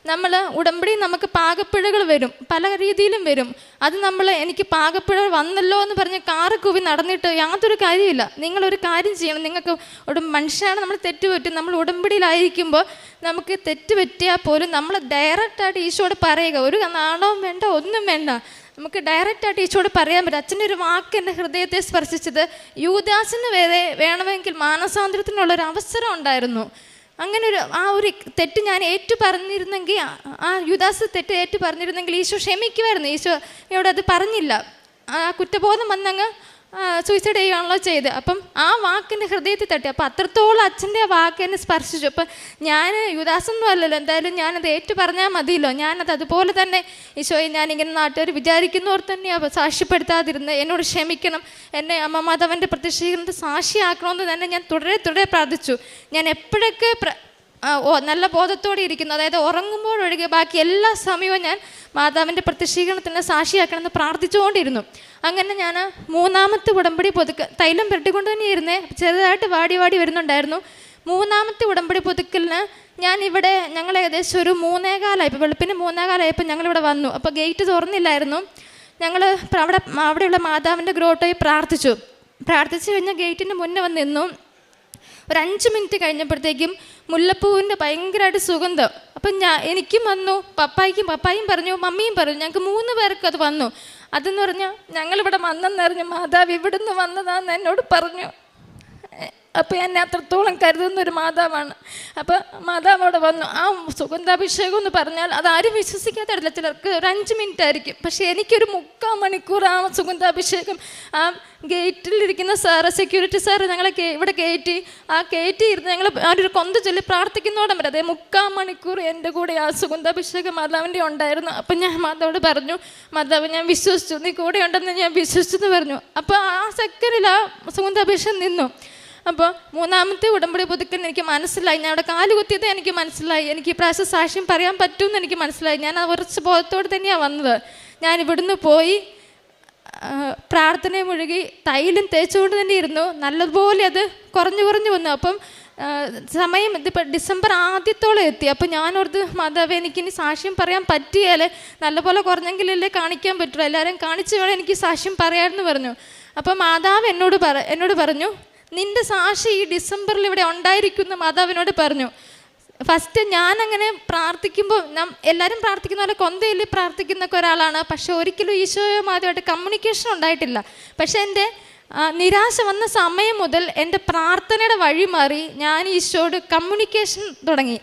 നമ്മൾ ഉടമ്പടി നമുക്ക് പാകപ്പിഴകൾ വരും, പല രീതിയിലും വരും. അത് എനിക്ക് പാകപ്പിഴ വന്നല്ലോ എന്ന് പറഞ്ഞ് കാറ് കൂവി നടന്നിട്ട് യാതൊരു കാര്യമില്ല. നിങ്ങളൊരു കാര്യം ചെയ്യണം. നിങ്ങൾക്ക് മനുഷ്യനാണ്, നമ്മൾ തെറ്റുപറ്റും. നമ്മൾ ഉടമ്പടിയിലായിരിക്കുമ്പോൾ നമുക്ക് തെറ്റ് പറ്റിയാൽ പോലും നമ്മൾ ഡയറക്റ്റായിട്ട് ഈശോയോട് പറയുക. ഒരു നാണവും വേണ്ട, ഒന്നും വേണ്ട. നമുക്ക് ഡയറക്റ്റായിട്ട് ഈശോയോട് പറയാൻ പറ്റും. അച്ഛൻ്റെ ഒരു വാക്ക് എൻ്റെ ഹൃദയത്തെ സ്പർശിച്ചത്. യൂദാസിന് വരെ വേണമെങ്കിൽ മാനസാന്തരത്തിനുള്ളൊരു അവസരം ഉണ്ടായിരുന്നു. അങ്ങനെ ഒരു തെറ്റ് ഞാൻ ഏറ്റു പറഞ്ഞിരുന്നെങ്കിൽ, ആ യൂദാസ് തെറ്റ് ഏറ്റു പറഞ്ഞിരുന്നെങ്കിൽ ഈശോ ക്ഷമിക്കുമായിരുന്നു. ഈശോയോട് അത് പറഞ്ഞില്ല. ആ കുറ്റബോധം വന്നങ്ങ് സൂയിസൈഡ് ചെയ്യുകയാണല്ലോ ചെയ്ത്. അപ്പം ആ വാക്കിൻ്റെ ഹൃദയത്തിൽ തട്ടി. അപ്പം അത്രത്തോളം അച്ഛൻ്റെ ആ വാക്ക് എന്നെ സ്പർശിച്ചു. അപ്പം ഞാൻ യുദാസൊന്നും അല്ലല്ലോ, എന്തായാലും ഞാനത് ഏറ്റു പറഞ്ഞാൽ മതിയല്ലോ. ഞാനത് അതുപോലെ തന്നെ ഈശോയെ, ഞാനിങ്ങനെ നാട്ടുകാർ വിചാരിക്കുന്നവർ തന്നെയാണ് സാക്ഷ്യപ്പെടുത്താതിരുന്നത്. എന്നോട് ക്ഷമിക്കണം, എന്നെ അമ്മ മാതാവിൻ്റെ പ്രത്യക്ഷീകരണത്തെ സാക്ഷിയാക്കണമെന്ന് തന്നെ ഞാൻ തുടരെ പ്രാർത്ഥിച്ചു. ഞാൻ എപ്പോഴൊക്കെ നല്ല ബോധത്തോടെ ഇരിക്കുന്നു, അതായത് ഉറങ്ങുമ്പോഴൊഴികെ ബാക്കി എല്ലാ സമയവും ഞാൻ മാതാവിൻ്റെ പ്രത്യക്ഷീകരണത്തിന് സാക്ഷിയാക്കണമെന്ന് പ്രാർത്ഥിച്ചുകൊണ്ടിരുന്നു. അങ്ങനെ ഞാൻ 3ാമത്തെ ഉടമ്പടി തൈലം പുരട്ടിക്കൊണ്ട് തന്നെ ഇരുന്നേ, ചെറുതായിട്ട് വാടി വരുന്നുണ്ടായിരുന്നു. 3ാമത്തെ ഉടമ്പടി പുതുക്കലിന് ഞങ്ങൾ ഏകദേശം ഒരു 3:15 വെളുപ്പിന് 3:15 ഞങ്ങളിവിടെ വന്നു. അപ്പോൾ ഗേറ്റ് തുറന്നില്ലായിരുന്നു. ഞങ്ങൾ അവിടെയുള്ള മാതാവിൻ്റെ ഗ്രോട്ടോയിൽ പ്രാർത്ഥിച്ചു കഴിഞ്ഞാൽ ഗേറ്റിന് മുന്നേ വന്ന് നിന്നു. ഒരു 5 മിനിറ്റ് കഴിഞ്ഞപ്പോഴത്തേക്കും മുല്ലപ്പൂവിൻ്റെ ഭയങ്കരമായിട്ട് സുഗന്ധം. അപ്പം എനിക്കും വന്നു, പപ്പായും പറഞ്ഞു, മമ്മിയും പറഞ്ഞു. ഞങ്ങൾക്ക് 3 പേർക്ക് അത് വന്നു. അതെന്ന് പറഞ്ഞാൽ ഞങ്ങളിവിടെ വന്നെന്നറിഞ്ഞു മാതാവ് ഇവിടുന്ന് വന്നതാണെന്ന് എന്നോട് പറഞ്ഞു. അപ്പോൾ എന്നെ അത്രത്തോളം കരുതുന്നൊരു മാതാവാണ്. അപ്പോൾ മാതാവ് അവിടെ വന്നു. ആ സുഗന്ധാഭിഷേകം എന്ന് പറഞ്ഞാൽ അതാരും വിശ്വസിക്കാത്തടല്ല. ചിലർക്ക് ഒരു 5 മിനിറ്റ് ആയിരിക്കും. പക്ഷേ എനിക്കൊരു 3/4 മണിക്കൂർ ആ സുഗന്ധാഭിഷേകം, ആ ഗേറ്റിലിരിക്കുന്ന സെക്യൂരിറ്റി സാറ് ഞങ്ങളെ ഇവിടെ കയറ്റിയിരുന്ന് ഞങ്ങൾ ഒരു കൊന്ത ചൊല്ലി പ്രാർത്ഥിക്കുന്നതോടെ വരെ അതേ 3/4 മണിക്കൂർ എൻ്റെ കൂടെ ആ സുഗന്ധാഭിഷേകം മാതാവിൻ്റെ ഉണ്ടായിരുന്നു. അപ്പം ഞാൻ മാതാവോട് പറഞ്ഞു, മാതാവ് ഞാൻ വിശ്വസിച്ചു, നീ കൂടെ ഉണ്ടെന്ന് ഞാൻ വിശ്വസിച്ചെന്ന് പറഞ്ഞു. അപ്പോൾ ആ സെക്കൻഡിൽ ആ സുഗന്ധാഭിഷേകം നിന്നു. അപ്പോൾ 3ാമത്തെ ഉടമ്പടി പുതുക്കൽ എനിക്ക് മനസ്സിലായി. ഞാൻ അവിടെ കാലുകുത്തിയത് എനിക്ക് മനസ്സിലായി. എനിക്ക് ഈ പ്രാവശ്യം സാക്ഷ്യം പറയാൻ പറ്റുമെന്ന് എനിക്ക് മനസ്സിലായി. ഞാൻ കുറച്ച് ബോധത്തോടെ തന്നെയാണ് വന്നത്. ഞാൻ ഇവിടുന്ന് പോയി പ്രാർത്ഥനയെ മുഴുകി തൈലും തേച്ചുകൊണ്ട് തന്നെ ഇരുന്നു. നല്ലതുപോലെ അത് കുറഞ്ഞു വന്നു. അപ്പം സമയം ഇതിപ്പോൾ ഡിസംബർ ആദ്യത്തോളം എത്തി. അപ്പം ഞാനോർത്ത്, മാതാവേ, എനിക്കിനി സാക്ഷ്യം പറയാൻ പറ്റിയാൽ നല്ലപോലെ കുറഞ്ഞെങ്കിലല്ലേ കാണിക്കാൻ പറ്റുള്ളൂ, എല്ലാവരും കാണിച്ചു വേണം എനിക്ക് സാക്ഷ്യം പറയാമെന്ന് പറഞ്ഞു. അപ്പം മാതാവ് എന്നോട് പറഞ്ഞു, നിൻ്റെ സാക്ഷി ഈ ഡിസംബറിൽ ഇവിടെ ഉണ്ടായിരിക്കുന്ന മാതാവിനോട് പറഞ്ഞു. ഫസ്റ്റ് ഞാനങ്ങനെ പ്രാർത്ഥിക്കുമ്പോൾ എല്ലാവരും പ്രാർത്ഥിക്കുന്ന പോലെ കൊന്തയിൽ പ്രാർത്ഥിക്കുന്നൊക്കെ ഒരാളാണ്. പക്ഷെ ഒരിക്കലും ഈശോയുമായിട്ട് കമ്മ്യൂണിക്കേഷൻ ഉണ്ടായിട്ടില്ല. പക്ഷെ എൻ്റെ നിരാശ വന്ന സമയം മുതൽ എൻ്റെ പ്രാർത്ഥനയുടെ വഴി മാറി ഞാൻ ഈശോയോട് കമ്മ്യൂണിക്കേഷൻ തുടങ്ങി.